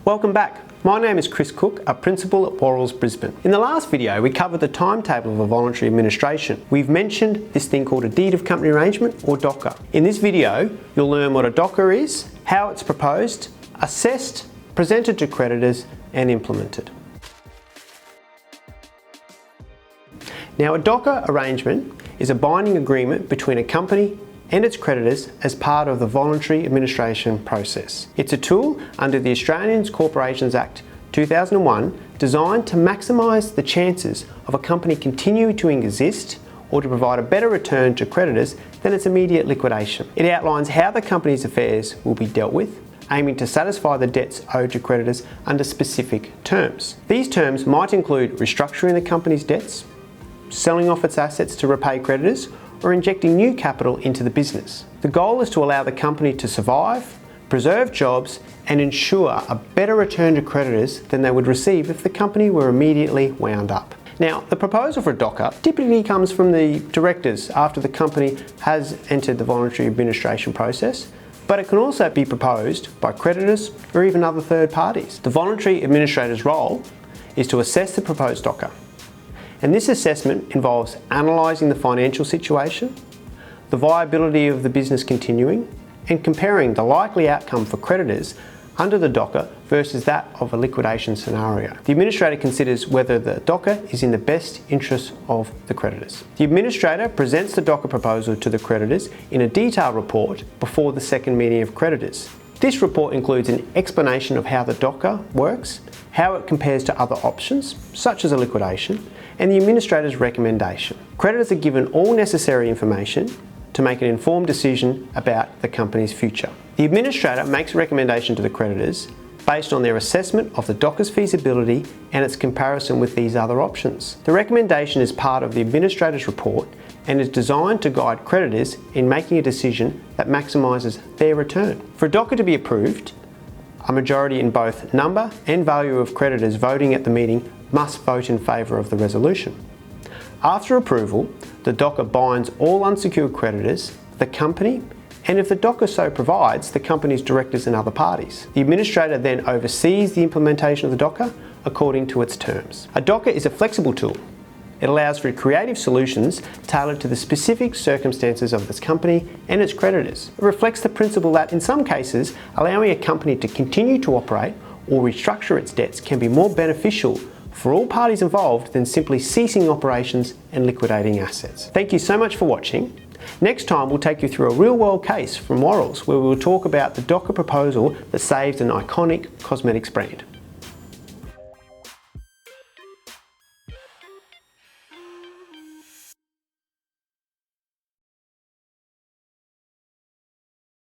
Welcome back. My name is Chris Cook, a Principal at Worrells Brisbane. In the last video, we covered the timetable of a voluntary administration. We've mentioned this thing called a Deed of Company Arrangement, or DOCA. In this video, you'll learn what a DOCA is, how it's proposed, assessed, presented to creditors, and implemented. Now, a DOCA arrangement is a binding agreement between a company and its creditors as part of the voluntary administration process. It's a tool under the Australian Corporations Act 2001 designed to maximise the chances of a company continuing to exist or to provide a better return to creditors than its immediate liquidation. It outlines how the company's affairs will be dealt with, aiming to satisfy the debts owed to creditors under specific terms. These terms might include restructuring the company's debts, selling off its assets to repay creditors, or injecting new capital into the business. The goal is to allow the company to survive, preserve jobs, and ensure a better return to creditors than they would receive if the company were immediately wound up. Now, the proposal for a DOCA typically comes from the directors after the company has entered the voluntary administration process, but it can also be proposed by creditors or even other third parties. The voluntary administrator's role is to assess the proposed DOCA. And this assessment involves analysing the financial situation, the viability of the business continuing, and comparing the likely outcome for creditors under the DOCA versus that of a liquidation scenario. The administrator considers whether the DOCA is in the best interest of the creditors. The administrator presents the DOCA proposal to the creditors in a detailed report before the second meeting of creditors. This report includes an explanation of how the DOCA works, how it compares to other options, such as a liquidation, and the administrator's recommendation. Creditors are given all necessary information to make an informed decision about the company's future. The administrator makes a recommendation to the creditors based on their assessment of the DOCA's feasibility and its comparison with these other options. The recommendation is part of the administrator's report and is designed to guide creditors in making a decision that maximises their return. For a DOCA to be approved, a majority in both number and value of creditors voting at the meeting must vote in favour of the resolution. After approval, the DOCA binds all unsecured creditors, the company, and if the DOCA so provides, the company's directors and other parties. The administrator then oversees the implementation of the DOCA according to its terms. A DOCA is a flexible tool. It allows for creative solutions tailored to the specific circumstances of this company and its creditors. It reflects the principle that in some cases, allowing a company to continue to operate or restructure its debts can be more beneficial for all parties involved than simply ceasing operations and liquidating assets. Thank you so much for watching. Next time we'll take you through a real-world case from Worrells where we will talk about the DOCA proposal that saves an iconic cosmetics brand.